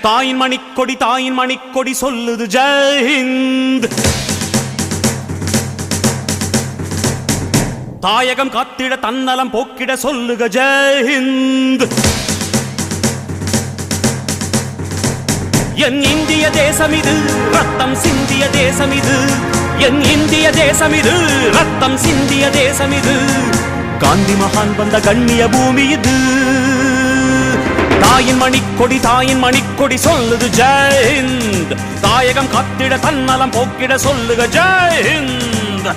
தாயின் மணிக்கொடி சொல்லுது ஜெய் ஹிந்த். தாயகம் காத்திட தன்னலம் போக்கிட சொல்லுக ஜெய் ஹிந்த். என் இந்திய தேசம் இது ரத்தம் சிந்திய தேசம் இது. என் இந்திய தேசம் இது ரத்தம் சிந்திய தேசம் இது. காந்தி மகான் வந்த கண்ணிய பூமி இது. தாயின் மணிக்கொடி சொல்லுது ஜெய் ஹிந்த். தாயகம் காத்திட தன்னலம் போக்கிட சொல்லுக ஜெய் ஹிந்த்.